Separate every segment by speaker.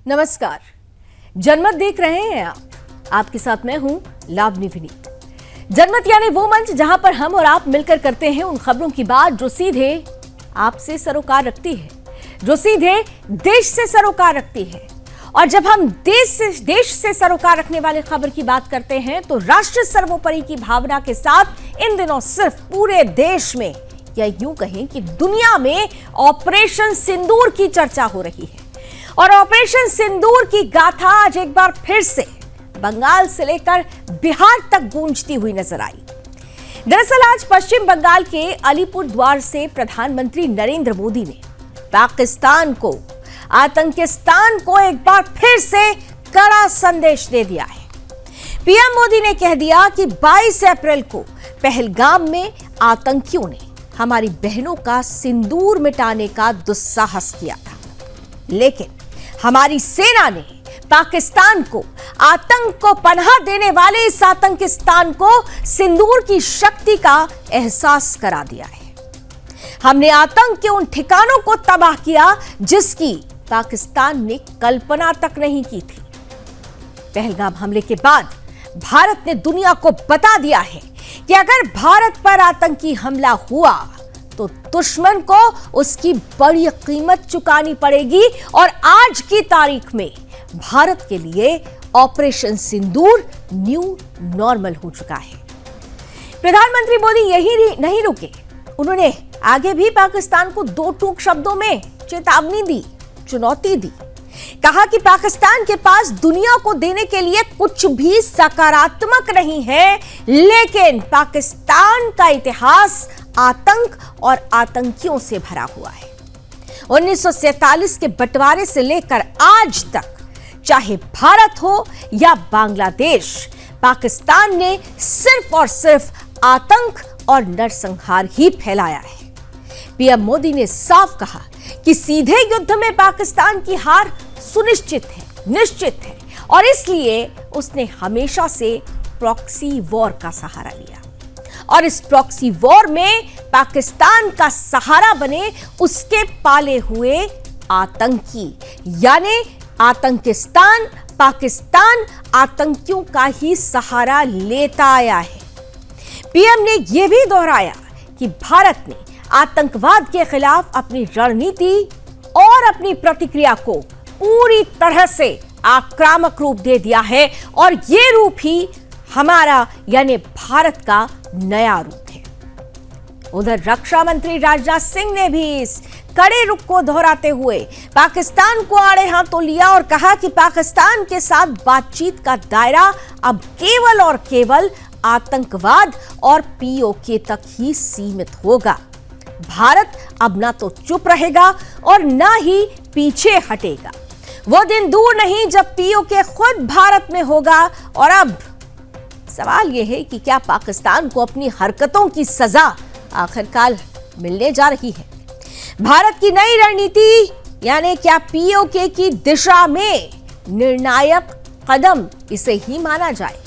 Speaker 1: नमस्कार। जनमत देख रहे हैं आप। आपके साथ मैं हूं लावनी विनीत। जनमत यानी वो मंच जहां पर हम और आप मिलकर करते हैं उन खबरों की बात जो सीधे आपसे सरोकार रखती है, जो सीधे देश से सरोकार रखती है। और जब हम देश से सरोकार रखने वाले खबर की बात करते हैं तो राष्ट्र सर्वोपरि की भावना के साथ इन दिनों सिर्फ पूरे देश में या यूं कहें कि दुनिया में ऑपरेशन सिंदूर की चर्चा हो रही है। और ऑपरेशन सिंदूर की गाथा आज एक बार फिर से बंगाल से लेकर बिहार तक गूंजती हुई नजर आई। दरअसल आज पश्चिम बंगाल के अलीपुरद्वार से प्रधानमंत्री नरेंद्र मोदी ने पाकिस्तान को, आतंकिस्तान को एक बार फिर से कड़ा संदेश दे दिया है। पीएम मोदी ने कह दिया कि 22 अप्रैल को पहलगाम में आतंकियों ने हमारी बहनों का सिंदूर मिटाने का दुस्साहस किया था, लेकिन हमारी सेना ने पाकिस्तान को, आतंक को पनाह देने वाले इस आतंकिस्तान को सिंदूर की शक्ति का एहसास करा दिया है। हमने आतंक के उन ठिकानों को तबाह किया जिसकी पाकिस्तान ने कल्पना तक नहीं की थी। पहलगाम हमले के बाद भारत ने दुनिया को बता दिया है कि अगर भारत पर आतंकी हमला हुआ तो दुश्मन को उसकी बड़ी कीमत चुकानी पड़ेगी। और आज की तारीख में भारत के लिए ऑपरेशन सिंदूर न्यू नॉर्मल हो चुका है। प्रधानमंत्री मोदी यही नहीं रुके, उन्होंने आगे भी पाकिस्तान को दो टूक शब्दों में चेतावनी दी, चुनौती दी। कहा कि पाकिस्तान के पास दुनिया को देने के लिए कुछ भी सकारात्मक नहीं है, लेकिन पाकिस्तान का इतिहास आतंक और आतंकियों से भरा हुआ है। 1947 के बंटवारे से लेकर आज तक, चाहे भारत हो या बांग्लादेश, पाकिस्तान ने सिर्फ और सिर्फ आतंक और नरसंहार ही फैलाया है। पीएम मोदी ने साफ कहा कि सीधे युद्ध में पाकिस्तान की हार सुनिश्चित है, निश्चित है, और इसलिए उसने हमेशा से प्रॉक्सी वॉर का सहारा लिया। और इस प्रॉक्सी वॉर में पाकिस्तान का सहारा बने उसके पाले हुए आतंकी, यानी आतंकिस्तान, पाकिस्तान आतंकियों का ही सहारा लेता आया है। पीएम ने यह भी दोहराया कि भारत ने आतंकवाद के खिलाफ अपनी रणनीति और अपनी प्रतिक्रिया को पूरी तरह से आक्रामक रूप दे दिया है, और यह रूप ही हमारा यानी भारत का नया रूप है। उधर रक्षा मंत्री राजनाथ सिंह ने भी इस कड़े रुख को दोहराते हुए पाकिस्तान को आड़े हाथों लिया और कहा कि पाकिस्तान के साथ बातचीत का दायरा अब केवल और केवल आतंकवाद और पीओके तक ही सीमित होगा। भारत अब ना तो चुप रहेगा और ना ही पीछे हटेगा। वो दिन दूर नहीं जब पीओके खुद भारत में होगा। और अब सवाल यह है कि क्या पाकिस्तान को अपनी हरकतों की सजा आखिरकार मिलने जा रही है? भारत की नई रणनीति यानी क्या पीओके की दिशा में निर्णायक कदम इसे ही माना जाए?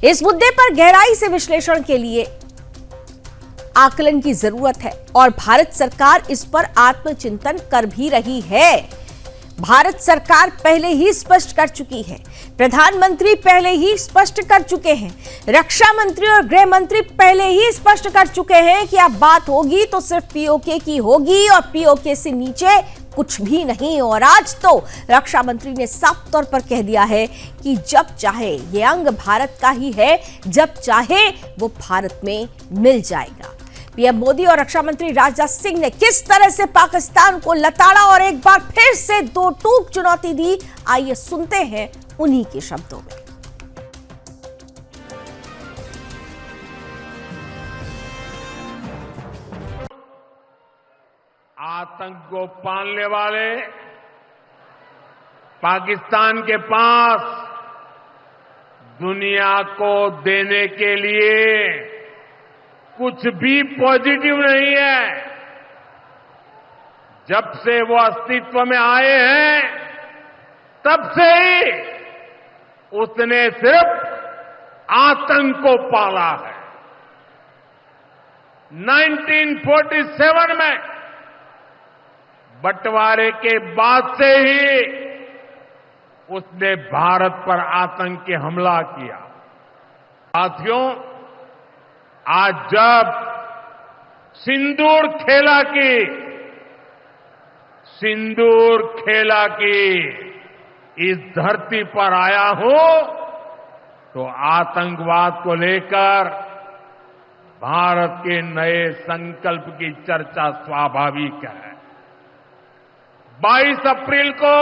Speaker 1: इस मुद्दे पर गहराई से विश्लेषण के लिए आकलन की जरूरत है और भारत सरकार इस पर आत्मचिंतन कर भी रही है। भारत सरकार पहले ही स्पष्ट कर चुकी है, प्रधानमंत्री पहले ही स्पष्ट कर चुके हैं, रक्षा मंत्री और गृह मंत्री पहले ही स्पष्ट कर चुके हैं कि अब बात होगी तो सिर्फ पीओके की होगी और पीओके से नीचे कुछ भी नहीं। और आज तो रक्षा मंत्री ने साफ तौर पर कह दिया है कि जब चाहे ये अंग भारत का ही है, जब चाहे वो भारत में मिल जाएगा। पीएम मोदी और रक्षा मंत्री राजनाथ सिंह ने किस तरह से पाकिस्तान को लताड़ा और एक बार फिर से दो टूक चुनौती दी, आइए सुनते हैं उन्हीं के शब्दों में।
Speaker 2: आतंक को पालने वाले पाकिस्तान के पास दुनिया को देने के लिए कुछ भी पॉजिटिव नहीं है। जब से वो अस्तित्व में आए हैं तब से ही उसने सिर्फ आतंक को पाला है। 1947 में बंटवारे के बाद से ही उसने भारत पर आतंकी हमला किया। साथियों, आज जब सिंदूर खेला की इस धरती पर आया हूं, तो आतंकवाद को लेकर भारत के नए संकल्प की चर्चा स्वाभाविक है। 22 अप्रैल को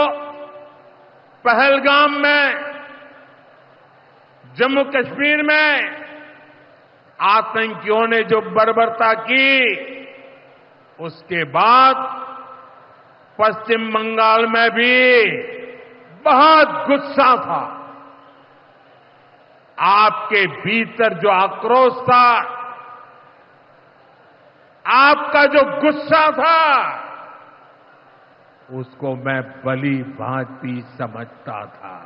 Speaker 2: पहलगाम में, जम्मू कश्मीर में आतंकियों ने जो बर्बरता की, उसके बाद पश्चिम बंगाल में भी बहुत गुस्सा था। आपके भीतर जो आक्रोश था, आपका जो गुस्सा था, उसको मैं भली भांति समझता था।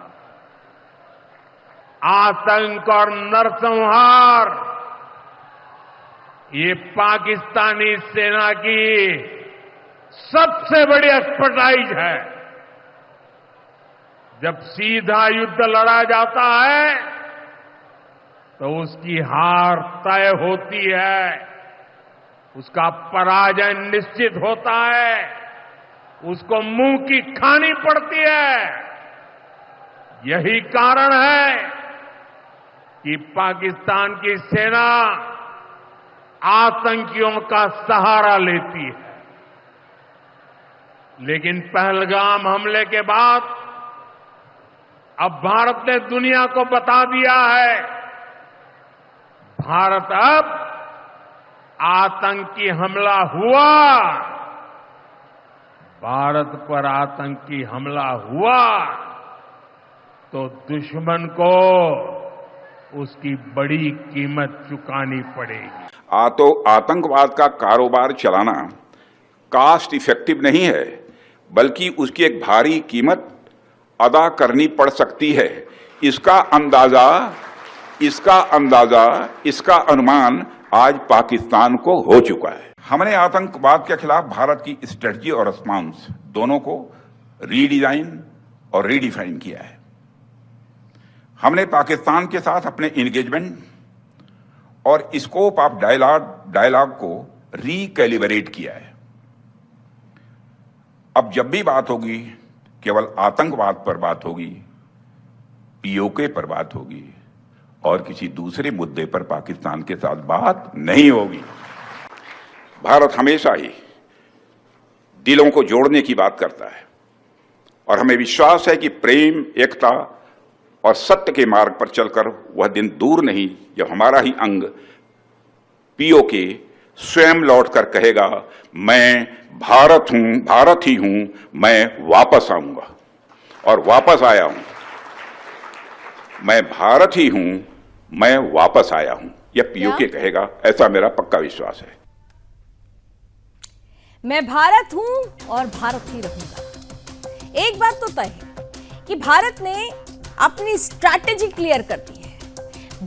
Speaker 2: आतंक और नरसंहार ये पाकिस्तानी सेना की सबसे बड़ी एक्सपर्टाइज है। जब सीधा युद्ध लड़ा जाता है तो उसकी हार तय होती है, उसका पराजय निश्चित होता है, उसको मुंह की खानी पड़ती है। यही कारण है कि पाकिस्तान की सेना आतंकियों का सहारा लेती है। लेकिन पहलगाम हमले के बाद अब भारत ने दुनिया को बता दिया है, भारत अब आतंकी हमला हुआ, भारत पर आतंकी हमला हुआ तो दुश्मन को उसकी बड़ी कीमत चुकानी पड़ेगी।
Speaker 3: तो आतंकवाद का कारोबार चलाना कास्ट इफेक्टिव नहीं है, बल्कि उसकी एक भारी कीमत अदा करनी पड़ सकती है। इसका इसका अनुमान आज पाकिस्तान को हो चुका है। हमने आतंकवाद के खिलाफ भारत की स्ट्रेटजी और रिस्पांस दोनों को रीडिजाइन और रीडिफाइन किया है। हमने पाकिस्तान के साथ अपने एंगेजमेंट और स्कोप ऑफ डायलॉग को रिकैलिब्रेट किया है। अब जब भी बात होगी, केवल आतंकवाद पर बात होगी, पीओके पर बात होगी और किसी दूसरे मुद्दे पर पाकिस्तान के साथ बात नहीं होगी। भारत हमेशा ही दिलों को जोड़ने की बात करता है और हमें विश्वास है कि प्रेम, एकता और सत्य के मार्ग पर चलकर वह दिन दूर नहीं जब हमारा ही अंग पीओके स्वयं लौटकर कहेगा, मैं भारत ही हूं, मैं वापस आऊंगा। और वापस आया हूं, मैं भारत ही हूं, मैं वापस आया हूं, यह पीओके कहेगा, ऐसा मेरा पक्का विश्वास है।
Speaker 1: मैं भारत हूं और भारत ही रहूंगा। एक बात तो तय है कि भारत ने अपनी स्ट्रैटेजी क्लियर कर दी है।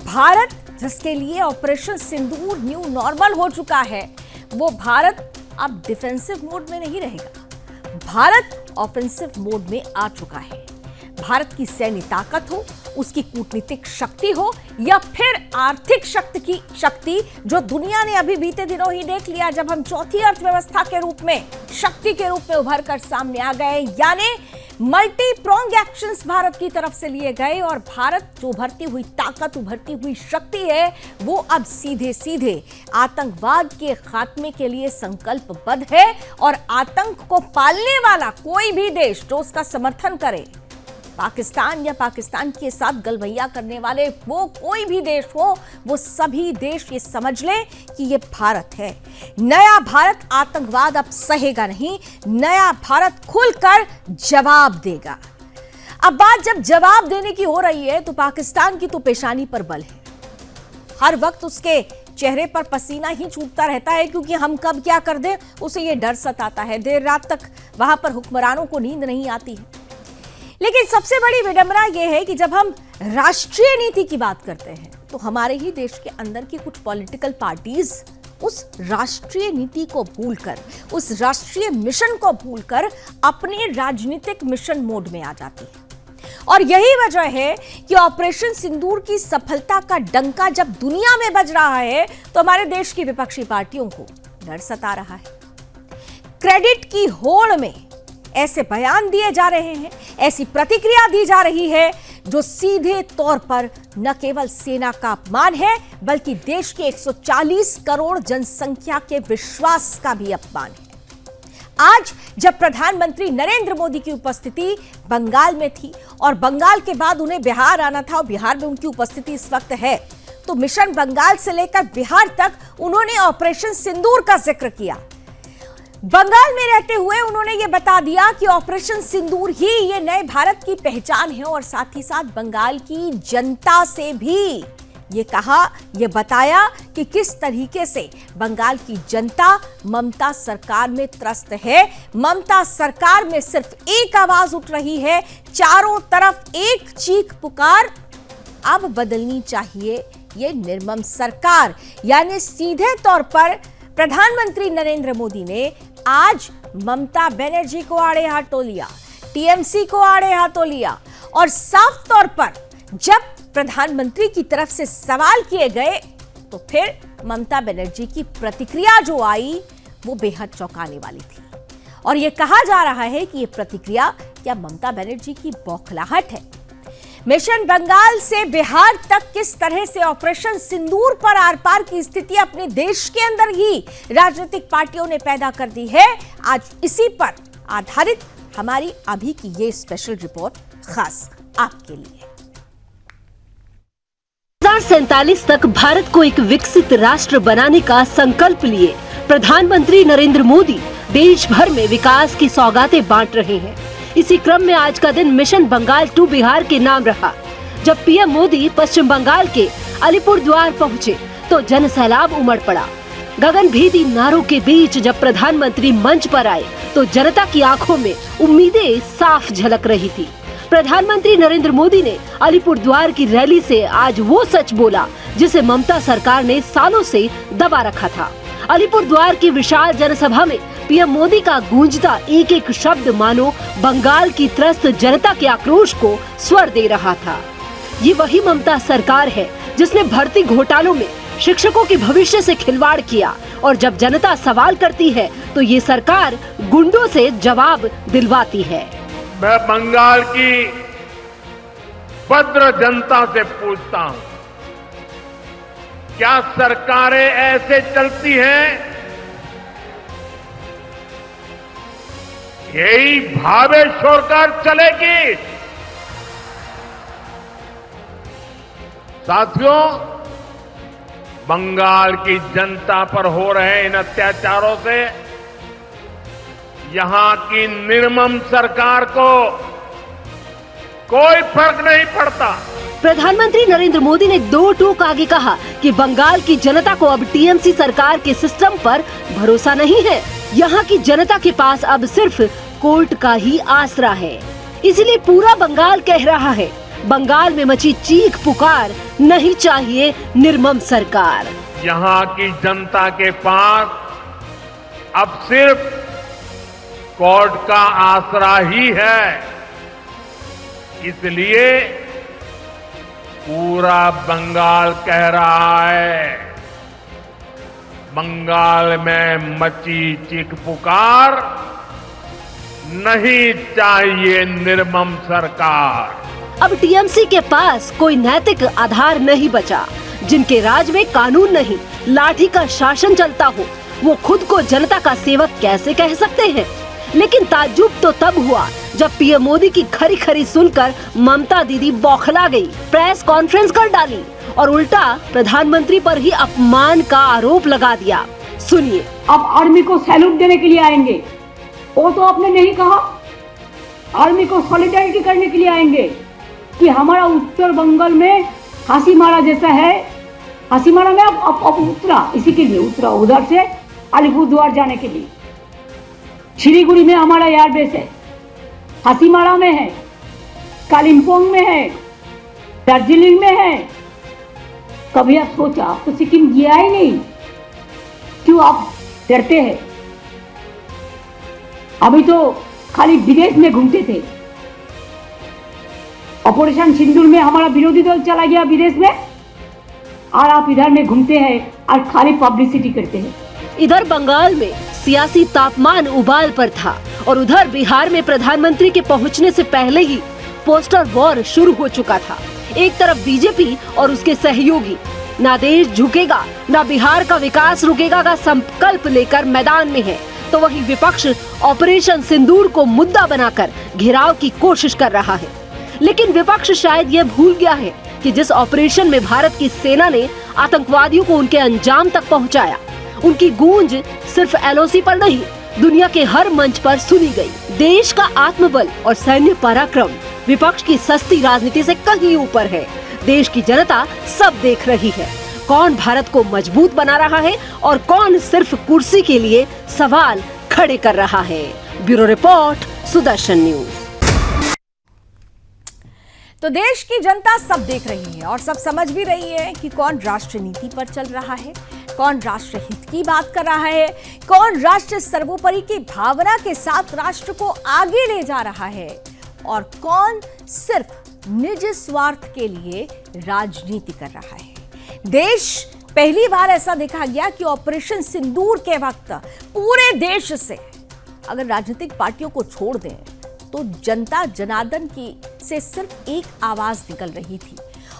Speaker 1: भारत जिसके लिए ऑपरेशन सिंदूर न्यू नॉर्मल हो चुका है, वो भारत अब डिफेंसिव मोड में नहीं रहेगा। भारत ऑफेंसिव मोड में आ चुका है। भारत की सैन्य ताकत हो, उसकी कूटनीतिक शक्ति हो या फिर आर्थिक शक्ति जो दुनिया ने अभी बीते दिनों ही देख लिया, जब हम चौथी अर्थव्यवस्था के रूप में, शक्ति के रूप में उभर कर सामने आ गए, यानी मल्टी प्रोंग एक्शंस भारत की तरफ से लिए गए और भारत जो उभरती हुई ताकत, उभरती हुई शक्ति है, वो अब सीधे सीधे आतंकवाद के खात्मे के लिए संकल्पबद्ध है। और आतंक को पालने वाला कोई भी देश जो उसका समर्थन करे, पाकिस्तान या पाकिस्तान के साथ गलभैया करने वाले वो कोई भी देश हो, वो सभी देश ये समझ लें कि ये भारत है। नया भारत आतंकवाद अब सहेगा नहीं, नया भारत खुलकर जवाब देगा। अब बात जब जवाब देने की हो रही है तो पाकिस्तान की तो पेशानी पर बल है। हर वक्त उसके चेहरे पर पसीना ही छूटता रहता है, क्योंकि हम कब क्या कर दें उसे ये डर सताता है। देर रात तक वहां पर हुक्मरानों को नींद नहीं आती है। लेकिन सबसे बड़ी विडंबना यह है कि जब हम राष्ट्रीय नीति की बात करते हैं तो हमारे ही देश के अंदर की कुछ पॉलिटिकल पार्टीज उस राष्ट्रीय नीति को भूलकर, उस राष्ट्रीय मिशन को भूलकर अपने राजनीतिक मिशन मोड में आ जाती है। और यही वजह है कि ऑपरेशन सिंदूर की सफलता का डंका जब दुनिया में बज रहा है तो हमारे देश की विपक्षी पार्टियों को डर सता रहा है। क्रेडिट की होड़ में ऐसे बयान दिए जा रहे हैं, ऐसी प्रतिक्रिया दी जा रही है जो सीधे तौर पर न केवल सेना का अपमान है बल्कि देश के 140 करोड़ जनसंख्या के विश्वास का भी अपमान है। आज जब प्रधानमंत्री नरेंद्र मोदी की उपस्थिति बंगाल में थी और बंगाल के बाद उन्हें बिहार आना था और बिहार में उनकी उपस्थिति इस वक्त है, तो मिशन बंगाल से लेकर बिहार तक उन्होंने ऑपरेशन सिंदूर का जिक्र किया। बंगाल में रहते हुए उन्होंने ये बता दिया कि ऑपरेशन सिंदूर ही ये नए भारत की पहचान है और साथ ही साथ बंगाल की जनता से भी ये कहा, ये बताया कि किस तरीके से बंगाल की जनता ममता सरकार में त्रस्त है। ममता सरकार में सिर्फ एक आवाज उठ रही है, चारों तरफ एक चीख पुकार, अब बदलनी चाहिए ये निर्मम सरकार। यानी सीधे तौर पर प्रधानमंत्री नरेंद्र मोदी ने आज ममता बनर्जी को आड़े हाथों लिया, टीएमसी को आड़े हाथों लिया और साफ तौर पर जब प्रधानमंत्री की तरफ से सवाल किए गए तो फिर ममता बनर्जी की प्रतिक्रिया जो आई वो बेहद चौंकाने वाली थी। और यह कहा जा रहा है कि यह प्रतिक्रिया क्या ममता बनर्जी की बौखलाहट है। मिशन बंगाल से बिहार तक किस तरह से ऑपरेशन सिंदूर पर आर पार की स्थिति अपने देश के अंदर ही राजनीतिक पार्टियों ने पैदा कर दी है, आज इसी पर आधारित हमारी अभी की ये स्पेशल रिपोर्ट खास आपके लिए।
Speaker 4: 2047 तक भारत को एक विकसित राष्ट्र बनाने का संकल्प लिए प्रधानमंत्री नरेंद्र मोदी देश भर में विकास की सौगातें बांट रहे हैं। इसी क्रम में आज का दिन मिशन बंगाल 2 बिहार के नाम रहा। जब पीएम मोदी पश्चिम बंगाल के अलीपुरद्वार पहुंचे तो जन सैलाब उमड़ पड़ा। गगनभेदी नारों के बीच जब प्रधानमंत्री मंच पर आए तो जनता की आंखों में उम्मीदें साफ झलक रही थी। प्रधानमंत्री नरेंद्र मोदी ने अलीपुरद्वार की रैली से आज वो सच बोला जिसे ममता सरकार ने सालों से दबा रखा था। अलीपुरद्वार की विशाल जनसभा में पीएम मोदी का गूंजता एक एक शब्द मानो बंगाल की त्रस्त जनता के आक्रोश को स्वर दे रहा था। ये वही ममता सरकार है जिसने भर्ती घोटालों में शिक्षकों के भविष्य से खिलवाड़ किया और जब जनता सवाल करती है तो ये सरकार गुंडों से जवाब दिलवाती है।
Speaker 2: मैं बंगाल की भद्र जनता से पूछता हूं, क्या सरकारें ऐसे चलती हैं? यही भावेश्वर कर चलेगी? साथियों, बंगाल की जनता पर हो रहे इन अत्याचारों से यहां की निर्मम सरकार को कोई फर्क नहीं पड़ता।
Speaker 4: प्रधानमंत्री नरेंद्र मोदी ने 2 टूक आगे कहा कि बंगाल की जनता को अब टीएमसी सरकार के सिस्टम पर भरोसा नहीं है। यहाँ की जनता के पास अब सिर्फ कोर्ट का ही आसरा है। इसलिए पूरा बंगाल कह रहा है, बंगाल में मची चीख पुकार, नहीं चाहिए निर्मम सरकार।
Speaker 2: यहाँ की जनता के पास अब सिर्फ कोर्ट का आसरा ही है। इसलिए पूरा बंगाल कह रहा है, बंगाल में मची चीख पुकार, नहीं चाहिए निर्मम सरकार।
Speaker 4: अब टीएमसी के पास कोई नैतिक आधार नहीं बचा। जिनके राज में कानून नहीं, लाठी का शासन चलता हो, वो खुद को जनता का सेवक कैसे कह सकते हैं? लेकिन ताज्जुब तो तब हुआ जब पीएम मोदी की खरी खरी सुनकर ममता दीदी बौखला गई, प्रेस कॉन्फ्रेंस कर डाली और उल्टा प्रधानमंत्री पर ही अपमान का आरोप लगा दिया। सुनिए।
Speaker 5: अब आर्मी को सैल्यूट देने के लिए आएंगे, वो तो आपने नहीं कहा। आर्मी को सॉलिडारिटी करने के लिए आएंगे कि हमारा उत्तर बंगाल में हासीमारा जैसा है। हासीमारा में अब उतरा, इसी के लिए उतरा उधर से अलीपुरद्वार जाने के लिए। शिलीगुड़ी में हमारा एयरबेस है, हासीमारा में है, कालिम्पोंग में है, दार्जिलिंग में है। कभी आप सोचा, आप तो सिक्किम गया ही नहीं, क्यों आप डरते हैं? अभी तो खाली विदेश में घूमते थे। ऑपरेशन सिंदूर में हमारा विरोधी दल चला गया विदेश में, और आप इधर में घूमते हैं और खाली पब्लिसिटी करते हैं।
Speaker 4: इधर बंगाल में सियासी तापमान उबाल पर था और उधर बिहार में प्रधानमंत्री के पहुंचने से पहले ही पोस्टर वॉर शुरू हो चुका था। एक तरफ बीजेपी और उसके सहयोगी ना देश झुकेगा ना बिहार का विकास रुकेगा का संकल्प लेकर मैदान में है, तो वहीं विपक्ष ऑपरेशन सिंदूर को मुद्दा बनाकर घेराव की कोशिश कर रहा है। लेकिन विपक्ष शायद ये भूल गया है कि जिस ऑपरेशन में भारत की सेना ने आतंकवादियों को उनके अंजाम तक पहुंचाया, उनकी गूंज सिर्फ एलओसी पर नहीं, दुनिया के हर मंच पर सुनी गई। देश का आत्मबल और सैन्य पराक्रम विपक्ष की सस्ती राजनीति से कहीं ऊपर है। देश की जनता सब देख रही है, कौन भारत को मजबूत बना रहा है और कौन सिर्फ कुर्सी के लिए सवाल खड़े कर रहा है। Bureau report, Sudarshan news.
Speaker 1: तो देश की जनता सब देख रही है और सब समझ भी रही है कि कौन राष्ट्र नीति पर चल रहा है, कौन राष्ट्र हित की बात कर रहा है, कौन राष्ट्र सर्वोपरि की भावना के साथ राष्ट्र को आगे ले जा रहा है और कौन सिर्फ निज स्वार्थ के लिए राजनीति कर रहा है। देश पहली बार ऐसा देखा गया कि ऑपरेशन सिंदूर के वक्त पूरे देश से अगर राजनीतिक पार्टियों को छोड़ दें तो जनता जनार्दन की से सिर्फ एक आवाज निकल रही थी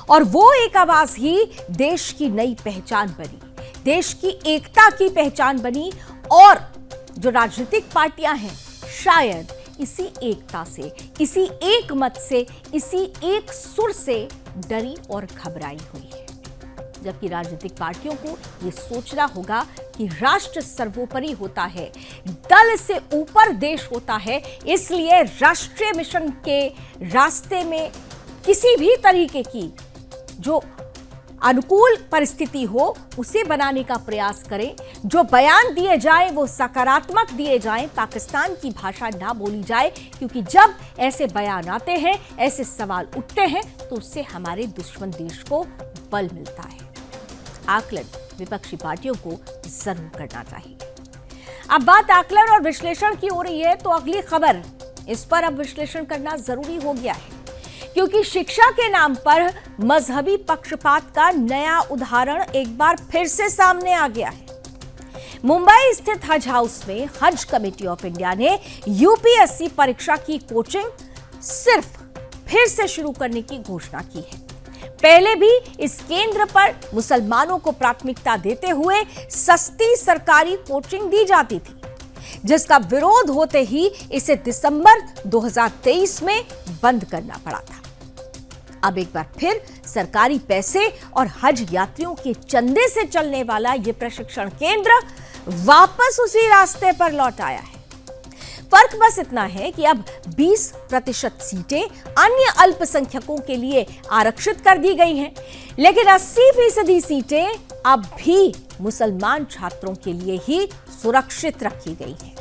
Speaker 1: और वो एक आवाज ही देश की नई पहचान बनी, देश की एकता की पहचान बनी। और जो राजनीतिक पार्टियां हैं शायद इसी एकता से, इसी एक मत से, इसी एक सुर से डरी और घबराई हुई है। जबकि राजनीतिक पार्टियों को ये सोचना होगा कि राष्ट्र सर्वोपरि होता है, दल से ऊपर देश होता है, इसलिए राष्ट्रीय मिशन के रास्ते में किसी भी तरीके की जो अनुकूल परिस्थिति हो उसे बनाने का प्रयास करें। जो बयान दिए जाए वो सकारात्मक दिए जाएं, पाकिस्तान की भाषा ना बोली जाए, क्योंकि जब ऐसे बयान आते हैं, ऐसे सवाल उठते हैं तो उससे हमारे दुश्मन देश को बल मिलता है। आकलन विपक्षी पार्टियों को जरूर करना चाहिए। अब बात आकलन और विश्लेषण की हो रही है तो अगली खबर, इस पर अब विश्लेषण करना जरूरी हो गया है, क्योंकि शिक्षा के नाम पर मजहबी पक्षपात का नया उदाहरण एक बार फिर से सामने आ गया है। मुंबई स्थित हज हाउस में हज कमेटी ऑफ इंडिया ने यूपीएससी परीक्षा की कोचिंग सिर्फ फिर से शुरू करने की घोषणा की है। पहले भी इस केंद्र पर मुसलमानों को प्राथमिकता देते हुए सस्ती सरकारी कोचिंग दी जाती थी, जिसका विरोध होते ही इसे दिसंबर 2023 में बंद करना पड़ा था। अब एक बार फिर सरकारी पैसे और हज यात्रियों के चंदे से चलने वाला यह प्रशिक्षण केंद्र वापस उसी रास्ते पर लौट आया है। फर्क बस इतना है कि अब 20% सीटें अन्य अल्पसंख्यकों के लिए आरक्षित कर दी गई हैं, लेकिन 80% सीटें अब भी मुसलमान छात्रों के लिए ही सुरक्षित रखी गई हैं।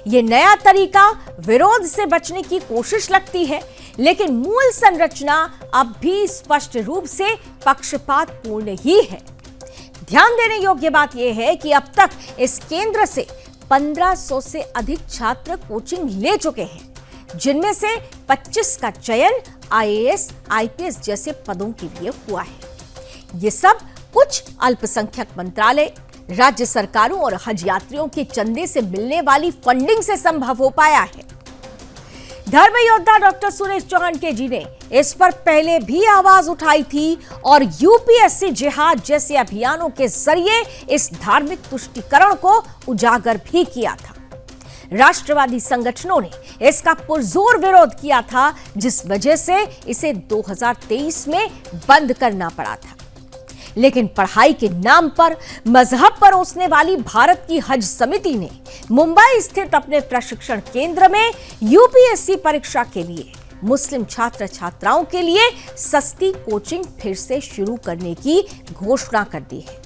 Speaker 1: ये नया तरीका विरोध से बचने की कोशिश लगती है, लेकिन मूल संरचना अब भी स्पष्ट रूप से पक्षपातपूर्ण ही है। ध्यान देने योग्य बात यह है कि अब तक इस केंद्र से 1500 से अधिक छात्र कोचिंग ले चुके हैं, जिनमें से 25 का चयन आईएएस, आईपीएस जैसे पदों के लिए हुआ है। ये सब कुछ अल्पसंख्यक मंत्रालय, राज्य सरकारों और हज यात्रियों के चंदे से मिलने वाली फंडिंग से संभव हो पाया है। धर्म योद्धा डॉक्टर सुरेश चौहान के जी ने इस पर पहले भी आवाज उठाई थी और यूपीएससी जिहाद जैसे अभियानों के जरिए इस धार्मिक तुष्टीकरण को उजागर भी किया था। राष्ट्रवादी संगठनों ने इसका पुरजोर विरोध किया था, जिस वजह से इसे 2023 में बंद करना पड़ा था। लेकिन पढ़ाई के नाम पर मजहब परोसने वाली भारत की हज समिति ने मुंबई स्थित अपने प्रशिक्षण केंद्र में यूपीएससी परीक्षा के लिए मुस्लिम छात्र छात्राओं के लिए सस्ती कोचिंग फिर से शुरू करने की घोषणा कर दी है।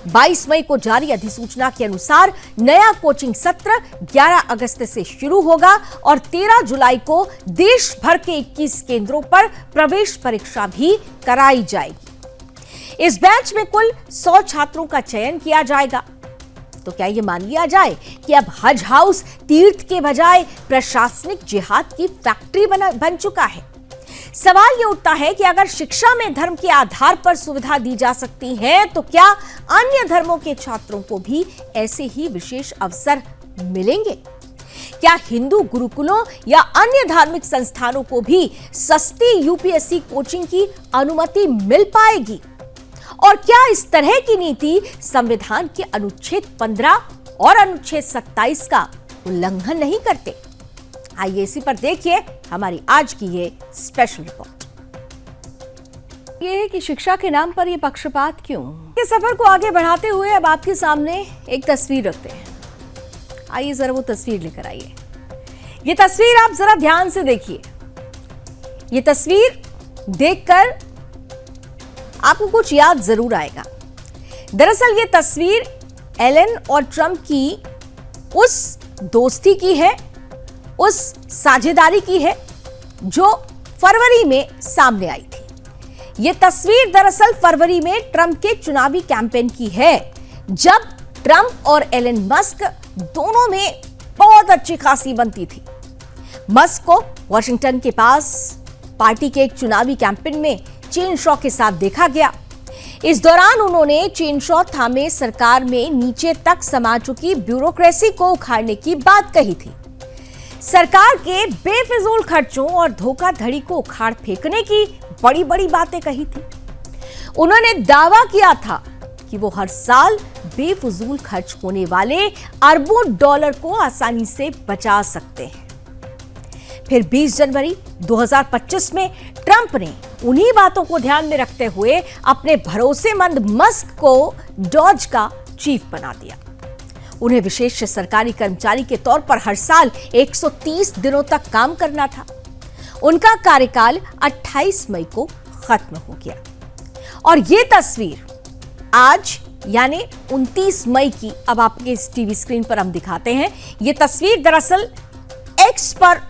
Speaker 1: 22 मई को जारी अधिसूचना के अनुसार नया कोचिंग सत्र 11 अगस्त से शुरू होगा और 13 जुलाई को देश भर के 21 केंद्रों पर प्रवेश परीक्षा भी कराई जाएगी। इस बैच में कुल 100 छात्रों का चयन किया जाएगा। तो क्या यह मान लिया जाए कि अब हज हाउस तीर्थ के बजाय प्रशासनिक जिहाद की फैक्ट्री बन चुका है? सवाल यह उठता है कि अगर शिक्षा में धर्म के आधार पर सुविधा दी जा सकती है तो क्या अन्य धर्मों के छात्रों को भी ऐसे ही विशेष अवसर मिलेंगे? क्या हिंदू गुरुकुलों या अन्य धार्मिक संस्थानों को भी सस्ती यूपीएससी कोचिंग की अनुमति मिल पाएगी? और क्या इस तरह की नीति संविधान के अनुच्छेद 15 और अनुच्छेद 27 का उल्लंघन नहीं करते? आइए इसी पर देखिए हमारी आज की ये स्पेशल रिपोर्ट। ये है कि शिक्षा के नाम पर ये पक्षपात क्यों? इस सफर को आगे बढ़ाते हुए अब आपके सामने एक तस्वीर रखते हैं। आइए जरा वो तस्वीर लेकर आइए। ये तस्वीर आप जरा ध्यान से देखिए। ये तस्वीर देखकर आपको कुछ याद जरूर आएगा। दरअसल ये तस्वीर एलन और ट्रंप की उस दोस्ती की है, उस साझेदारी की है जो फरवरी में सामने आई थी। यह तस्वीर दरअसल फरवरी में ट्रंप के चुनावी कैंपेन की है, जब ट्रंप और एलन मस्क दोनों में बहुत अच्छी खासी बनती थी। मस्क को वॉशिंगटन के पास पार्टी के एक चुनावी कैंपेन में चेन शॉ के साथ देखा गया। इस दौरान उन्होंने चेन शॉ थामे सरकार में नीचे तक समा चुकी ब्यूरोक्रेसी को उखाड़ने की बात कही थी। सरकार के बेफिजूल खर्चों और धोखाधड़ी को उखाड़ फेंकने की बड़ी बड़ी बातें कही थी। उन्होंने दावा किया था कि वो हर साल बेफिजूल खर्च होने वाले अरबों डॉलर को आसानी से बचा सकते हैं। फिर 20 जनवरी 2025 में ट्रंप ने उन्हीं बातों को ध्यान में रखते हुए अपने भरोसेमंद मस्क को डॉज का चीफ बना दिया। उन्हें विशेष सरकारी कर्मचारी के तौर पर हर साल 130 दिनों तक काम करना था। उनका कार्यकाल 28 मई को खत्म हो गया। और ये तस्वीर आज यानी 29 मई की अब आपके इस टीवी स्क्रीन पर हम दिखाते हैं। ये तस्वीर दरअसल एक्स पर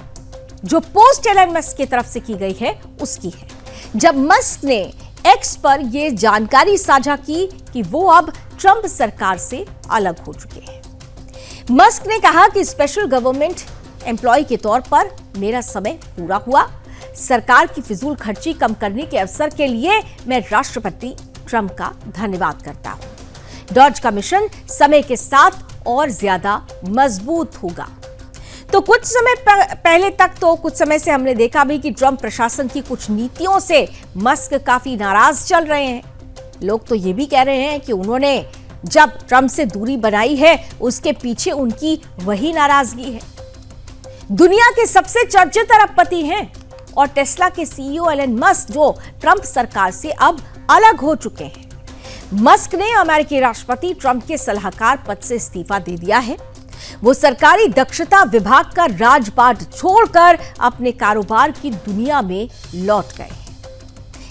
Speaker 1: जो पोस्ट एलन मस्क की तरफ से की गई है उसकी है, जब मस्क ने एक्स पर यह जानकारी साझा की कि वो अब ट्रंप सरकार से अलग हो चुके हैं। मस्क ने कहा कि स्पेशल गवर्नमेंट एम्प्लॉय के तौर पर मेरा समय पूरा हुआ। सरकार की फिजूल खर्ची कम करने के अवसर के लिए मैं राष्ट्रपति ट्रंप का धन्यवाद करता हूं। डॉज का मिशन समय के साथ और ज्यादा मजबूत होगा। तो कुछ समय पहले तक तो कुछ समय से हमने देखा भी कि ट्रंप प्रशासन की कुछ नीतियों से मस्क काफी नाराज चल रहे हैं। लोग तो ये भी कह रहे हैं कि उन्होंने जब ट्रंप से दूरी बनाई है उसके पीछे उनकी वही नाराजगी है। दुनिया के सबसे चर्चित अरबपति हैं और टेस्ला के सीईओ एलन मस्क जो ट्रंप सरकार से अब अलग हो चुके हैं। मस्क ने अमेरिकी राष्ट्रपति ट्रंप के सलाहकार पद से इस्तीफा दे दिया है। वो सरकारी दक्षता विभाग का राजपाट छोड़कर अपने कारोबार की दुनिया में लौट गए हैं।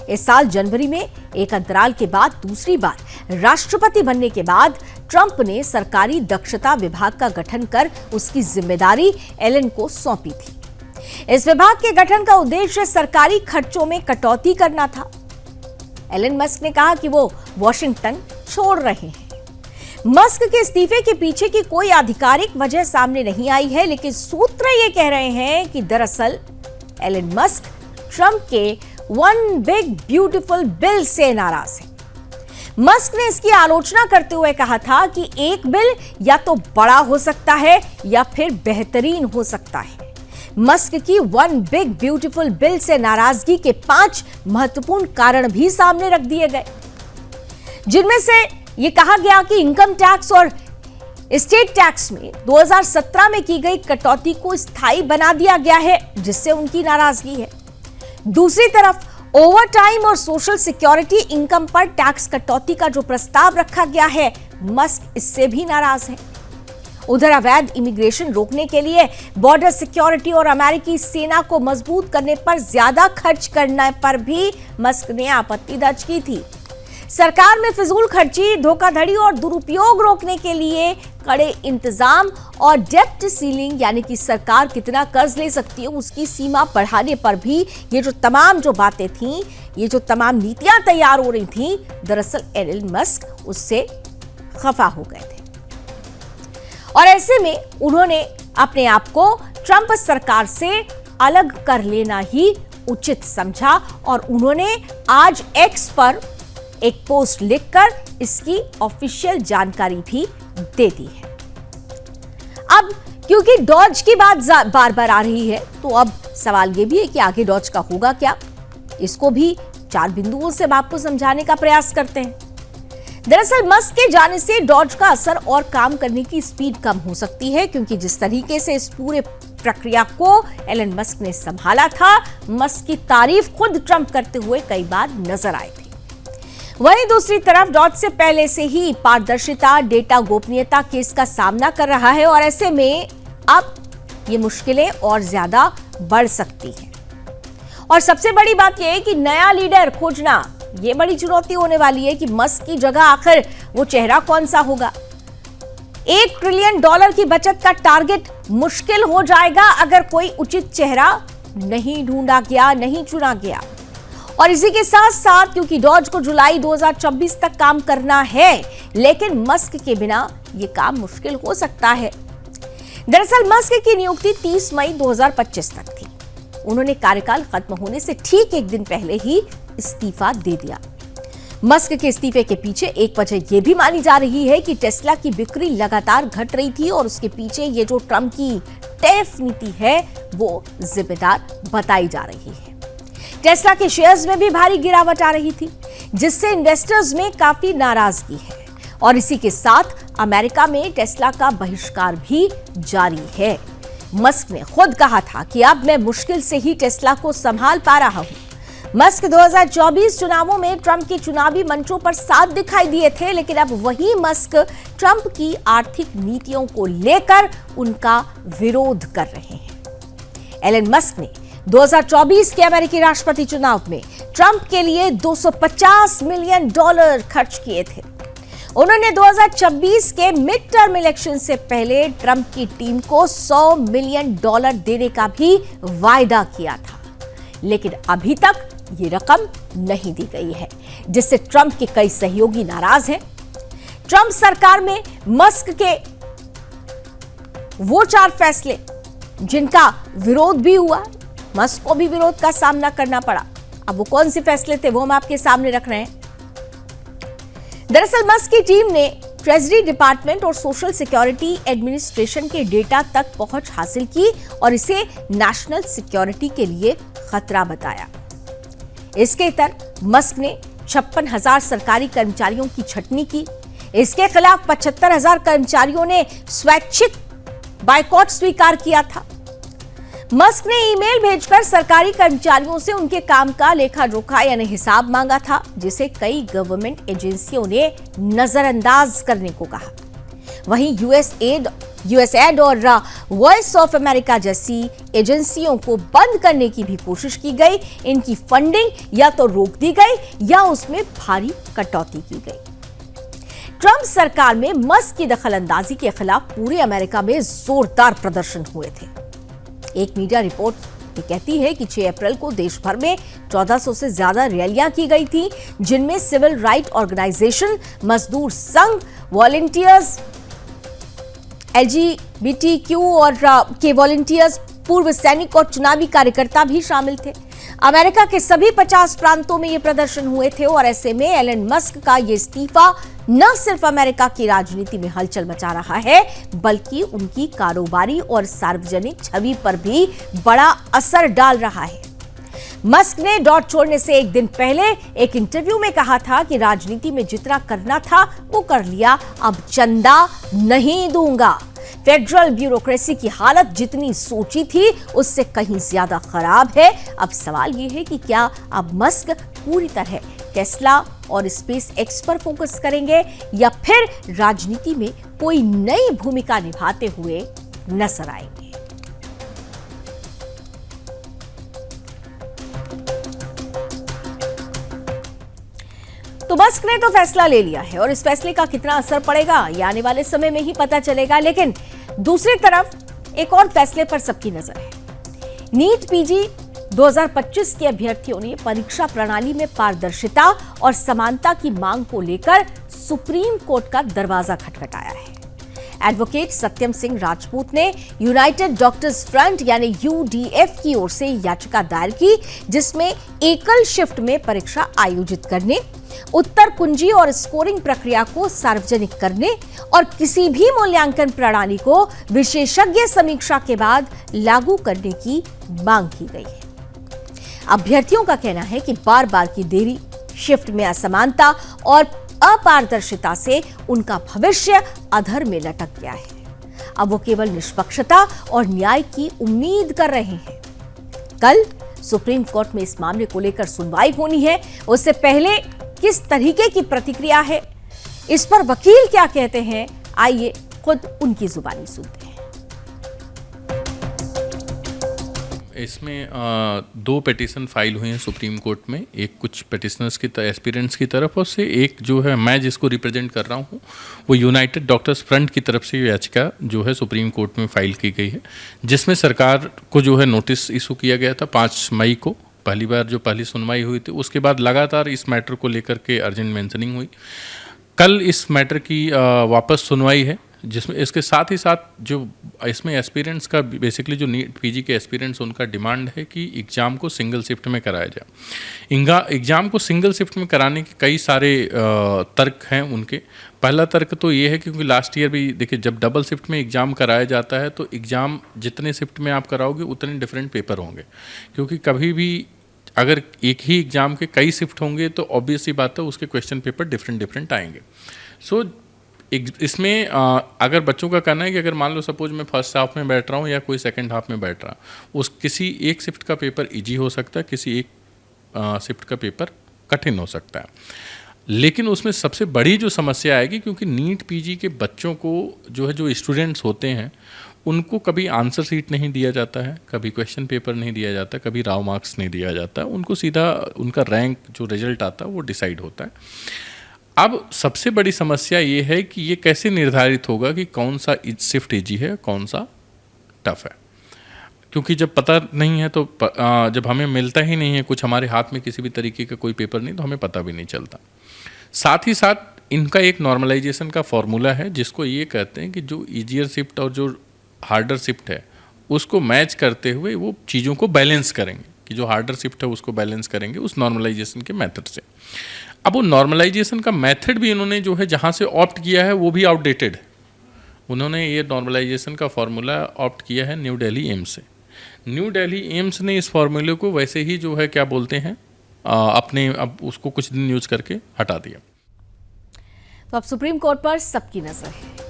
Speaker 1: इस साल जनवरी में एक अंतराल के बाद दूसरी बार राष्ट्रपति बनने के बाद ट्रंप ने सरकारी दक्षता विभाग का गठन कर उसकी जिम्मेदारी एलन को सौंपी थी। इस विभाग के गठन का उद्देश्य सरकारी खर्चों में कटौती करना था। एलन मस्क ने कहा कि वो वॉशिंगटन छोड़ रहे हैं। मस्क के इस्तीफे के पीछे की कोई आधिकारिक वजह सामने नहीं आई है, लेकिन सूत्र ये कह रहे हैं कि दरअसल एलन मस्क ट्रंप के वन बिग ब्यूटीफुल बिल से नाराज है। मस्क ने इसकी आलोचना करते हुए कहा था कि एक बिल या तो बड़ा हो सकता है या फिर बेहतरीन हो सकता है। मस्क की वन बिग ब्यूटीफुल बिल से नाराजगी के 5 महत्वपूर्ण कारण भी सामने रख दिए गए, जिनमें से ये कहा गया कि इनकम टैक्स और स्टेट टैक्स में 2017 में की गई कटौती को स्थायी बना दिया गया है, जिससे उनकी नाराजगी है। दूसरी तरफ ओवर टाइम और सोशल सिक्योरिटी इनकम पर टैक्स कटौती का जो प्रस्ताव रखा गया है, मस्क इससे भी नाराज है। उधर अवैध इमिग्रेशन रोकने के लिए बॉर्डर सिक्योरिटी और अमेरिकी सेना को मजबूत करने पर ज्यादा खर्च करने पर भी मस्क ने आपत्ति दर्ज की थी। सरकार में फिजूल खर्ची, धोखाधड़ी और दुरुपयोग रोकने के लिए कड़े इंतजाम और डेप्ट सीलिंग यानी कि सरकार कितना कर्ज ले सकती है उसकी सीमा बढ़ाने पर भी ये जो तमाम जो बातें थीं, ये जो तमाम नीतियां तैयार हो रही थीं, दरअसल एलन मस्क उससे खफा हो गए थे। और ऐसे में उन्होंने अपने आप को ट्रंप सरकार से अलग कर लेना ही उचित समझा और उन्होंने आज एक्स पर एक पोस्ट लिखकर इसकी ऑफिशियल जानकारी भी दे दी है। अब क्योंकि डॉज की बात बार बार आ रही है, तो अब सवाल यह भी है कि आगे डॉज का होगा क्या। इसको भी 4 बिंदुओं से हम आपको समझाने का प्रयास करते हैं। दरअसल मस्क के जाने से डॉज का असर और काम करने की स्पीड कम हो सकती है, क्योंकि जिस तरीके से इस पूरे प्रक्रिया को एलन मस्क ने संभाला था, मस्क की तारीफ खुद ट्रंप करते हुए कई बार नजर आई थी। वहीं दूसरी तरफ डॉज से पहले से ही पारदर्शिता, डेटा गोपनीयता केस का सामना कर रहा है और ऐसे में अब ये मुश्किलें और ज्यादा बढ़ सकती हैं। और सबसे बड़ी बात यह है कि नया लीडर खोजना ये बड़ी चुनौती होने वाली है कि मस्क की जगह आखिर वो चेहरा कौन सा होगा। $1 ट्रिलियन की बचत का टारगेट मुश्किल हो जाएगा अगर कोई उचित चेहरा नहीं ढूंढा गया, नहीं चुना गया। और इसी के साथ साथ क्योंकि डॉज को जुलाई 2024 तक काम करना है, लेकिन मस्क के बिना यह काम मुश्किल हो सकता है। दरअसल मस्क की नियुक्ति 30 मई 2025 तक थी। उन्होंने कार्यकाल खत्म होने से ठीक एक दिन पहले ही इस्तीफा दे दिया। मस्क के इस्तीफे के पीछे एक वजह यह भी मानी जा रही है कि टेस्ला की बिक्री लगातार घट रही थी और उसके पीछे ये जो ट्रंप की टैरिफ नीति है वो जिम्मेदार बताई जा रही है। टेस्ला के शेयर्स में भी भारी गिरावट आ रही थी, जिससे इन्वेस्टर्स में काफी नाराजगी है और इसी के साथ अमेरिका में टेस्ला का बहिष्कार भी जारी है। मस्क ने खुद कहा था कि अब मैं मुश्किल से ही टेस्ला को संभाल पा रहा हूं। मस्क 2024 चुनावों में ट्रंप के चुनावी मंचों पर साथ दिखाई दिए थे, लेकिन अब वही मस्क ट्रंप की आर्थिक नीतियों को लेकर उनका विरोध कर रहे हैं। एलन मस्क ने 2024 के अमेरिकी राष्ट्रपति चुनाव में ट्रंप के लिए $250 मिलियन खर्च किए थे। उन्होंने 2026 के मिड टर्म इलेक्शन से पहले ट्रंप की टीम को $100 मिलियन देने का भी वायदा किया था, लेकिन अभी तक ये रकम नहीं दी गई है, जिससे ट्रंप के कई सहयोगी नाराज हैं। ट्रंप सरकार में मस्क के वो 4 फैसले जिनका विरोध भी हुआ, मस्क को भी विरोध का सामना करना पड़ा। अब वो कौन से फैसले थे वो हम आपके सामने रख रहे हैं। दरअसल मस्क की टीम ने ट्रेजरी डिपार्टमेंट और सोशल सिक्योरिटी एडमिनिस्ट्रेशन के डेटा तक पहुंच हासिल की और इसे नेशनल सिक्योरिटी के लिए खतरा बताया। इसके तहत मस्क ने 56,000 सरकारी कर्मचारियों की छटनी की। इसके खिलाफ 75,000 कर्मचारियों ने स्वैच्छिक बायकॉट स्वीकार किया था। मस्क ने ईमेल भेजकर सरकारी कर्मचारियों से उनके काम का लेखा जोखा यानी हिसाब मांगा था, जिसे कई गवर्नमेंट एजेंसियों ने नजरअंदाज करने को कहा। वहीं यूएसएड और वॉइस ऑफ अमेरिका जैसी एजेंसियों को बंद करने की भी कोशिश की गई। इनकी फंडिंग या तो रोक दी गई या उसमें भारी कटौती की गई। ट्रंप सरकार में मस्क की दखलंदाजी के खिलाफ पूरे अमेरिका में जोरदार प्रदर्शन हुए थे। एक मीडिया रिपोर्ट ये कहती है कि 6 अप्रैल को देश भर में 1400 से ज्यादा रैलियां की गई थी, जिनमें सिविल राइट ऑर्गेनाइजेशन, मजदूर संघ, वॉलंटियर्स, LGBTQ और के वॉलंटियर्स, पूर्व सैनिक और चुनावी कार्यकर्ता भी शामिल थे। अमेरिका के सभी 50 प्रांतों में ये प्रदर्शन हुए थे और ऐसे में एलन मस्क का ये इस्तीफा न सिर्फ अमेरिका की राजनीति में हलचल मचा रहा है, बल्कि उनकी कारोबारी और सार्वजनिक छवि पर भी बड़ा असर डाल रहा है। मस्क ने डॉज छोड़ने से एक दिन पहले एक इंटरव्यू में कहा था कि राजनीति में जितना करना था वो कर लिया, अब चंदा नहीं दूंगा। फेडरल ब्यूरोक्रेसी की हालत जितनी सोची थी उससे कहीं ज्यादा खराब है। अब सवाल यह है कि क्या अब मस्क पूरी तरह टेस्ला और स्पेस एक्स पर फोकस करेंगे या फिर राजनीति में कोई नई भूमिका निभाते हुए नजर आएंगे। तो मस्क ने तो फैसला ले लिया है और इस फैसले का कितना असर पड़ेगा ये आने वाले समय में ही पता चलेगा। लेकिन दूसरी तरफ एक और फैसले पर सबकी नजर है। नीट पीजी 2025 के अभ्यर्थियों ने परीक्षा प्रणाली में पारदर्शिता और समानता की मांग को लेकर सुप्रीम कोर्ट का दरवाजा खटखटाया है। एडवोकेट सत्यम सिंह राजपूत ने यूनाइटेड डॉक्टर्स फ्रंट यानी यूडीएफ की ओर से याचिका दायर की, जिसमें एकल शिफ्ट में परीक्षा आयोजित करने, उत्तर कुंजी और स्कोरिंग प्रक्रिया को सार्वजनिक करने और किसी भी मूल्यांकन प्रणाली को विशेषज्ञ समीक्षा के बाद लागू करने की मांग की गई है। अभ्यर्थियों का कहना है कि बार बार की देरी, शिफ्ट में असमानता और अपारदर्शिता से उनका भविष्य अधर में लटक गया है। अब वो केवल निष्पक्षता और न्याय की उम्मीद कर रहे हैं। कल सुप्रीम कोर्ट में इस मामले को लेकर सुनवाई होनी है। उससे पहले किस तरीके की प्रतिक्रिया है, इस पर वकील क्या कहते हैं, आइए खुद उनकी जुबानी सुनते हैं।
Speaker 6: इसमें 2 पिटीशन फाइल हुए हैं सुप्रीम कोर्ट में, एक कुछ पिटिशनर्स की एस्पिरेंट्स की तरफ और से एक जो है मैं जिसको रिप्रेजेंट कर रहा हूँ वो यूनाइटेड डॉक्टर्स फ्रंट की तरफ से याचिका जो है सुप्रीम कोर्ट में फाइल की गई है, जिसमें सरकार को जो है नोटिस इशू किया गया था 5 मई को। पहली बार जो पहली सुनवाई हुई थी, उसके बाद लगातार इस मैटर को लेकर के अर्जेंट मेंशनिंग हुई। कल इस मैटर की वापस सुनवाई है, जिसमें इसके साथ ही साथ जो इसमें एस्पिरेंट्स का बेसिकली जो नीट पीजी के एस्पिरेंट्स उनका डिमांड है कि एग्ज़ाम को सिंगल शिफ्ट में कराया जाए। एग्ज़ाम को सिंगल शिफ्ट में कराने के कई सारे तर्क हैं उनके। पहला तर्क तो ये है क्योंकि लास्ट ईयर भी देखिए जब डबल शिफ्ट में एग्ज़ाम कराया जाता है तो एग्ज़ाम जितने शिफ्ट में आप कराओगे उतने डिफरेंट पेपर होंगे, क्योंकि कभी भी अगर एक ही एग्ज़ाम के कई शिफ्ट होंगे तो ऑब्वियस सी बात है उसके क्वेश्चन पेपर डिफरेंट आएंगे। सो इसमें अगर बच्चों का कहना है कि अगर मान लो सपोज मैं फर्स्ट हाफ में बैठ रहा हूँ या कोई सेकंड हाफ में बैठ रहा हूँ, उस किसी एक शिफ्ट का पेपर इजी हो सकता है, किसी एक शिफ्ट का पेपर कठिन हो सकता है। लेकिन उसमें सबसे बड़ी जो समस्या आएगी, क्योंकि नीट पीजी के बच्चों को जो है जो स्टूडेंट्स होते हैं उनको कभी आंसर शीट नहीं दिया जाता है, कभी क्वेश्चन पेपर नहीं दिया जाता, कभी राव मार्क्स नहीं दिया जाता, उनको सीधा उनका रैंक जो रिजल्ट आता है वो डिसाइड होता है। अब सबसे बड़ी समस्या ये है कि ये कैसे निर्धारित होगा कि कौन सा शिफ्ट इजी है, कौन सा टफ है, क्योंकि जब पता नहीं है तो जब हमें मिलता ही नहीं है कुछ हमारे हाथ में किसी भी तरीके का कोई पेपर नहीं तो हमें पता भी नहीं चलता। साथ ही साथ इनका एक नॉर्मलाइजेशन का फॉर्मूला है जिसको ये कहते हैं कि जो ईजियर शिफ्ट और जो हार्डर शिफ्ट है उसको मैच करते हुए वो चीज़ों को बैलेंस करेंगे, कि जो हार्डर शिफ्ट है उसको बैलेंस करेंगे उस नॉर्मलाइजेशन के मेथड से। अब वो नॉर्मलाइजेशन का मेथड भी इन्होंने जो है जहाँ से ऑप्ट किया है वो भी आउटडेटेड है। उन्होंने ये नॉर्मलाइजेशन का फार्मूला ऑप्ट किया है न्यू दिल्ली एम्स से। न्यू दिल्ली एम्स ने इस फार्मूले को वैसे ही जो है क्या बोलते हैं अपने अब उसको कुछ दिन यूज करके हटा दिया।
Speaker 1: तो अब सुप्रीम कोर्ट पर सबकी नजर है,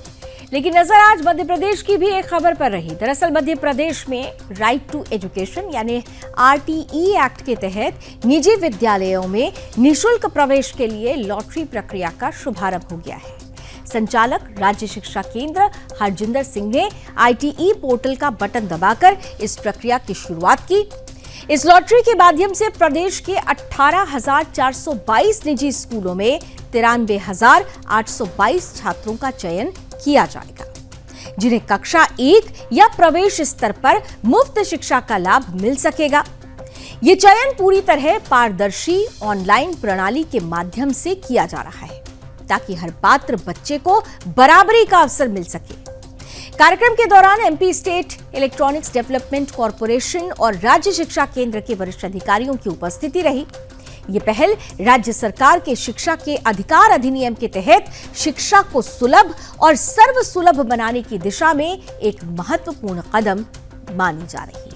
Speaker 1: लेकिन नजर आज मध्य प्रदेश की भी एक खबर पर रही। दरअसल मध्य प्रदेश में राइट टू एजुकेशन यानी आरटीई एक्ट के तहत निजी विद्यालयों में निशुल्क प्रवेश के लिए लॉटरी प्रक्रिया का शुभारंभ हो गया है। संचालक राज्य शिक्षा केंद्र हरजिंदर सिंह ने आईटीई पोर्टल का बटन दबाकर इस प्रक्रिया की शुरुआत की। इस लॉटरी के माध्यम से प्रदेश के 18,422 निजी स्कूलों में 93,822 छात्रों का चयन किया जाएगा, जिन्हें कक्षा 1 या प्रवेश स्तर पर मुफ्त शिक्षा का लाभ मिल सकेगा। ये चयन पूरी तरह पारदर्शी ऑनलाइन प्रणाली के माध्यम से किया जा रहा है ताकि हर पात्र बच्चे को बराबरी का अवसर मिल सके। कार्यक्रम के दौरान MP state electronics development corporation और राज्य शिक्षा केंद्र के वरिष्ठ अधिकारियों की उपस्थिति रही। ये पहल राज्य सरकार के शिक्षा के अधिकार अधिनियम के तहत शिक्षा को सुलभ और सर्वसुलभ बनाने की दिशा में एक महत्वपूर्ण कदम मानी जा रही है।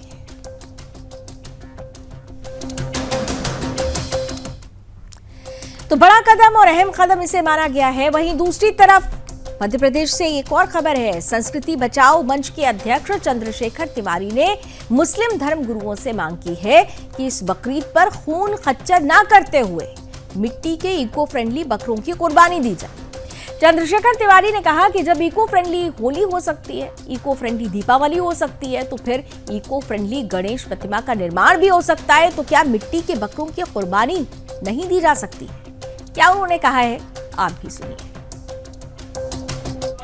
Speaker 1: तो बड़ा कदम और अहम कदम इसे माना गया है। वहीं दूसरी तरफ मध्य प्रदेश से एक और खबर है। संस्कृति बचाओ मंच के अध्यक्ष चंद्रशेखर तिवारी ने मुस्लिम धर्म गुरुओं से मांग की है कि इस बकरीद पर खून खच्चर न करते हुए मिट्टी के इको फ्रेंडली बकरों की कुर्बानी दी जाए। चंद्रशेखर तिवारी ने कहा कि जब इको फ्रेंडली होली हो सकती है, इको फ्रेंडली दीपावली हो सकती है, तो फिर इको फ्रेंडली गणेश प्रतिमा का निर्माण भी हो सकता है। तो क्या मिट्टी के बकरों की कुर्बानी नहीं दी जा सकती? क्या उन्होंने कहा है, आप भी सुनिए।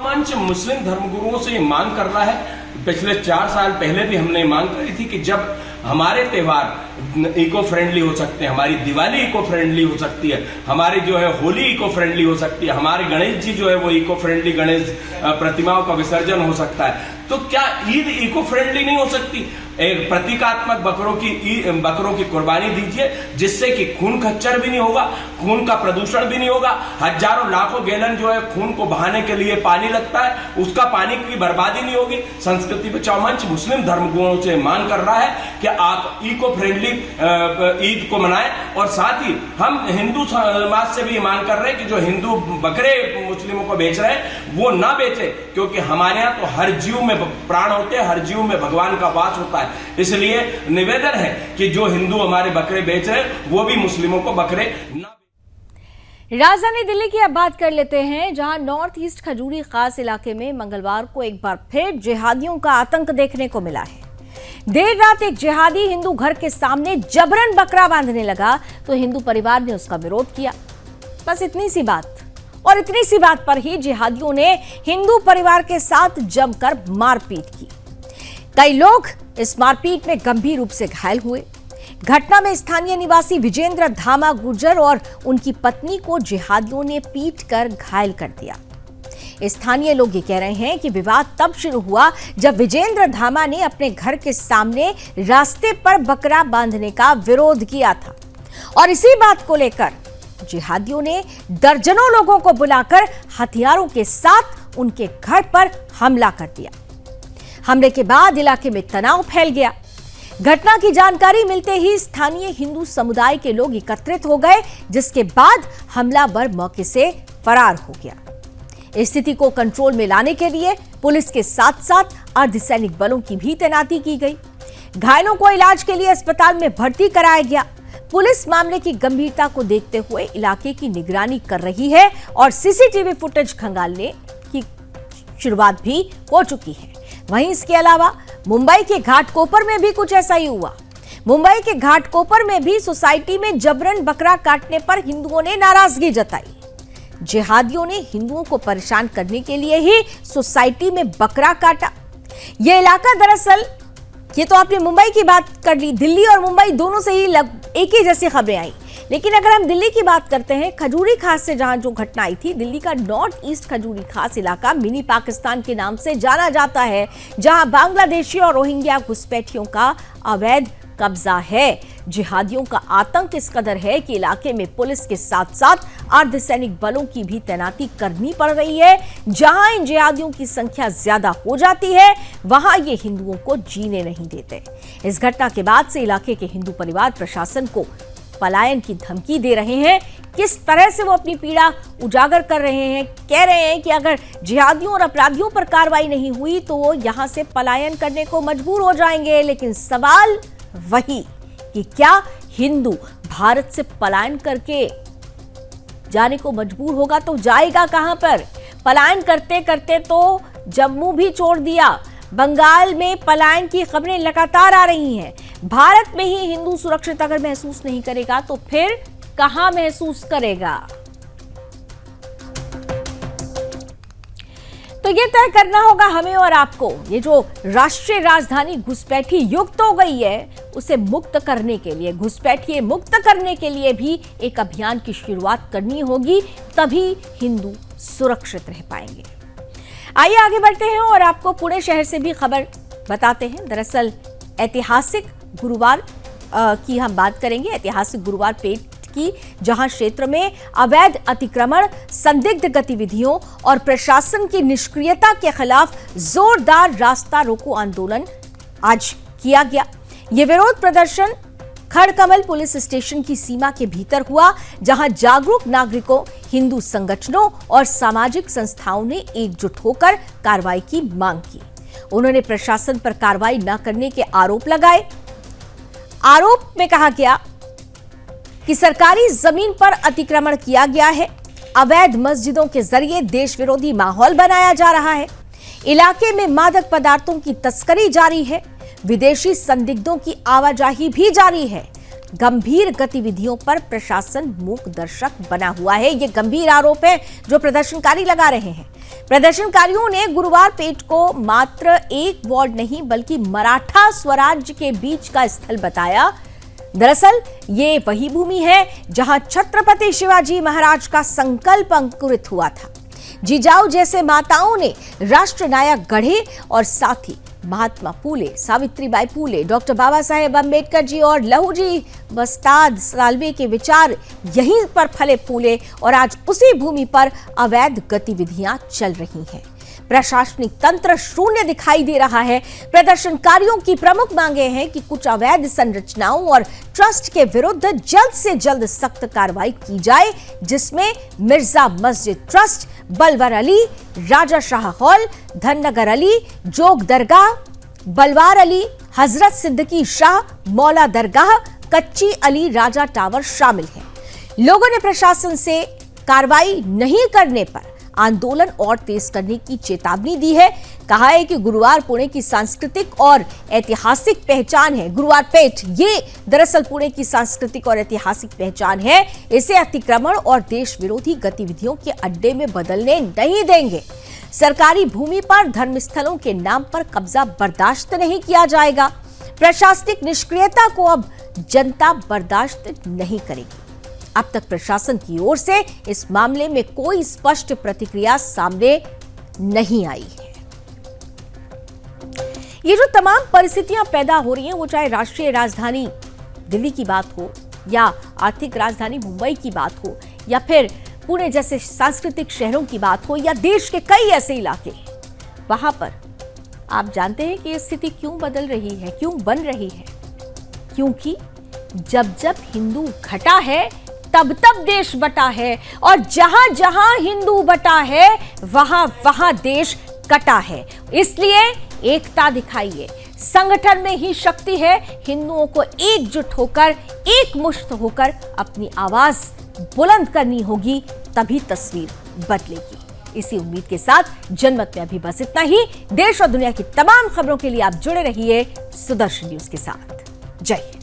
Speaker 7: मंच मुस्लिम धर्मगुरुओं से ये मांग कर रहा है। पिछले 4 साल पहले भी हमने मांग करी थी कि जब हमारे त्योहार इको फ्रेंडली हो सकते हैं, हमारी दिवाली इको फ्रेंडली हो सकती है, हमारी जो है होली इको फ्रेंडली हो सकती है, हमारे गणेश जी जो है वो इको फ्रेंडली गणेश प्रतिमाओं का विसर्जन हो सकता है। तो क्या ईद इको फ्रेंडली नहीं हो सकती? एक प्रतीकात्मक बकरों की कुर्बानी दीजिए, जिससे कि खून खच्चर भी नहीं होगा, खून का प्रदूषण भी नहीं होगा। हजारों लाखों गैलन जो है खून को बहाने के लिए पानी लगता है, उसका पानी की बर्बादी नहीं होगी। संस्कृति बचाओ मंच मुस्लिम धर्मगुरुओं से मांग कर रहा है कि आप इको फ्रेंडली ईद को मनाएं, और साथ ही हम हिंदू समाज से भी मांग कर रहे हैं कि जो हिंदू बकरे मुस्लिमों को बेच रहे हैं वो ना बेचे, क्योंकि हमारे यहाँ तो हर जीव में प्राण होते हैं, हर जीव में भगवान का वास होता है। इसलिए निवेदन है कि जो हिंदू हमारे बकरे बेच रहे हैं वो भी मुस्लिमों को बकरे ना।
Speaker 1: राजधानी दिल्ली की अब बात कर लेते हैं, जहां नॉर्थ ईस्ट खजूरी खास इलाके में मंगलवार को एक बार फिर जिहादियों का आतंक देखने को मिला है। देर रात एक जिहादी हिंदू घर के सामने जबरन बकरा बांधने लगा तो हिंदू परिवार ने उसका विरोध किया। बस इतनी सी बात, और इतनी सी बात पर ही जिहादियों ने हिंदू परिवार के साथ जमकर मारपीट की। कई लोग इस मारपीट में गंभीर रूप से घायल हुए। घटना में स्थानीय निवासी विजेंद्र धामा गुर्जर और उनकी पत्नी को जिहादियों ने पीटकर घायल कर दिया। स्थानीय लोग ये कह रहे हैं कि विवाद तब शुरू हुआ जब विजेंद्र धामा ने अपने घर के सामने रास्ते पर बकरा बांधने का विरोध किया था, और इसी बात को लेकर जिहादियों ने दर्जनों लोगों को बुलाकर हथियारों के साथ उनके घर पर हमला कर दिया। हमले के बाद इलाके में तनाव फैल गया। घटना की जानकारी मिलते ही स्थानीय हिंदू समुदाय के लोग एकत्रित हो गए, जिसके बाद हमलावर मौके से फरार हो गया। स्थिति को कंट्रोल में लाने के लिए पुलिस के साथ साथ अर्धसैनिक बलों की भी तैनाती की गई। घायलों को इलाज के लिए अस्पताल में भर्ती कराया गया। पुलिस मामले की गंभीरता को देखते हुए इलाके की निगरानी कर रही है और सीसीटीवी फुटेज खंगालने की शुरुआत भी हो चुकी है। वहीं इसके अलावा मुंबई के घाटकोपर में भी कुछ ऐसा ही हुआ। मुंबई के घाटकोपर में भी सोसाइटी में जबरन बकरा काटने पर हिंदुओं ने नाराजगी जताई। जिहादियों ने हिंदुओं को परेशान करने के लिए ही सोसाइटी में बकरा काटा। यह इलाका दरअसल, ये तो आपने मुंबई की बात कर ली, दिल्ली और मुंबई दोनों से ही एक ही जैसी खबरें आई। लेकिन अगर हम दिल्ली की बात करते हैं, खजूरी खास से जहां जो घटना आई थी, दिल्ली का नॉर्थ ईस्ट खजूरी खास इलाका मिनी पाकिस्तान के नाम से जाना जाता है, जहां बांग्लादेशी और रोहिंग्या घुसपैठियों का अवैध कब्जा है। जिहादियों का आतंक इस कदर है कि इलाके में पुलिस के साथ साथ अर्धसैनिक बलों की भी तैनाती करनी पड़ रही है। जहां इन जिहादियों की संख्या ज्यादा हो जाती है, वहां ये हिंदुओं को जीने नहीं देते। इस घटना के बाद से इलाके के हिंदू परिवार प्रशासन को पलायन की धमकी दे रहे हैं। किस तरह से वो अपनी पीड़ा उजागर कर रहे हैं, कह रहे हैं कि अगर जिहादियों और अपराधियों पर कार्रवाई नहीं हुई तो वो यहां से पलायन करने को मजबूर हो जाएंगे। लेकिन सवाल वही कि क्या हिंदू भारत से पलायन करके जाने को मजबूर होगा तो जाएगा कहां पर? पलायन करते करते तो जम्मू भी छोड़ दिया। बंगाल में पलायन की खबरें लगातार आ रही हैं। भारत में ही हिंदू सुरक्षित अगर महसूस नहीं करेगा तो फिर कहां महसूस करेगा? तो ये तय करना होगा हमें और आपको। ये जो राष्ट्रीय राजधानी घुसपैठी युक्त हो गई है, उसे मुक्त करने के लिए, घुसपैठी मुक्त करने के लिए भी एक अभियान की शुरुआत करनी होगी, तभी हिंदू सुरक्षित रह पाएंगे। आइए आगे बढ़ते हैं और आपको पुणे शहर से भी खबर बताते हैं। दरअसल ऐतिहासिक गुरुवार की हम बात करेंगे, ऐतिहासिक गुरुवार पेठ की, जहां क्षेत्र में अवैध अतिक्रमण, संदिग्ध गतिविधियों और प्रशासन की निष्क्रियता के खिलाफ जोरदार रास्ता रोको आंदोलन आज किया गया। यह विरोध प्रदर्शन खड़कमल पुलिस स्टेशन की सीमा के भीतर हुआ, जहां जागरूक नागरिकों, हिंदू संगठनों और सामाजिक संस्थाओं ने एकजुट होकर कार्रवाई की मांग की। उन्होंने प्रशासन पर कार्रवाई न करने के आरोप लगाए। आरोप में कहा गया कि सरकारी जमीन पर अतिक्रमण किया गया है, अवैध मस्जिदों के जरिए देश विरोधी माहौल बनाया जा रहा है, इलाके में मादक पदार्थों की तस्करी जारी है, विदेशी संदिग्धों की आवाजाही भी जारी है, गंभीर गतिविधियों पर प्रशासन मूक दर्शक बना हुआ है। ये गंभीर आरोप है जो प्रदर्शनकारी लगा रहे हैं। प्रदर्शनकारियों ने गुरुवार पेट को मात्र एक वार्ड नहीं बल्कि मराठा स्वराज्य के बीच का स्थल बताया। दरअसल ये वही भूमि है जहां छत्रपति शिवाजी महाराज का संकल्प अंकुरित हुआ था। जिजाऊ जैसे माताओं ने राष्ट्र नायक गढ़े और साथ ही महात्मा फूले, सावित्रीबाई फूले, डॉक्टर बाबा साहेब अम्बेडकर जी और लहू जी बस्ताद साल्वे के विचार यहीं पर फले फूले और आज उसी भूमि पर अवैध गतिविधियां चल रही हैं। प्रशासनिक तंत्र शून्य दिखाई दे रहा है। प्रदर्शनकारियों की प्रमुख मांगे हैं कि कुछ अवैध संरचनाओं और ट्रस्ट के विरुद्ध जल्द से जल्द सख्त कार्रवाई की जाए, जिसमें मिर्जा मस्जिद ट्रस्ट, बलवर अली, राजा शाह हॉल, धननगर अली, जोग दरगाह, बलवार अली, हजरत सिद्दीकी शाह, मौला दरगाह, कच्ची अली राजा टावर शामिल हैं। लोगों ने प्रशासन से कार्रवाई नहीं करने पर आंदोलन और तेज करने की चेतावनी दी है। कहा है कि गुरुवार पुणे की सांस्कृतिक और ऐतिहासिक पहचान है। गुरुवार पेट ये दरअसल पुणे की सांस्कृतिक और ऐतिहासिक पहचान है। इसे अतिक्रमण और देश विरोधी गतिविधियों के अड्डे में बदलने नहीं देंगे। सरकारी भूमि पर धर्मस्थलों के नाम पर कब्जा बर्दाश्त नहीं किया जाएगा। प्रशासनिक निष्क्रियता को अब जनता बर्दाश्त नहीं करेगी। अब तक प्रशासन की ओर से इस मामले में कोई स्पष्ट प्रतिक्रिया सामने नहीं आई है। ये जो तमाम परिस्थितियां पैदा हो रही हैं, वो चाहे राष्ट्रीय राजधानी दिल्ली की बात हो या आर्थिक राजधानी मुंबई की बात हो या फिर पुणे जैसे सांस्कृतिक शहरों की बात हो या देश के कई ऐसे इलाके, वहां पर आप जानते हैं कि ये स्थिति क्यों बदल रही है, क्यों बन रही है? क्योंकि जब जब हिंदू घटा है तब तब देश बटा है और जहां जहां हिंदू बटा है वहां वहां देश कटा है। इसलिए एकता दिखाइए। संगठन में ही शक्ति है। हिंदुओं को एकजुट होकर, एकमुश्त होकर अपनी आवाज बुलंद करनी होगी, तभी तस्वीर बदलेगी। इसी उम्मीद के साथ जनमत में अभी बस इतना ही। देश और दुनिया की तमाम खबरों के लिए आप जुड़े रहिए सुदर्शन न्यूज के साथ। जय हिंद।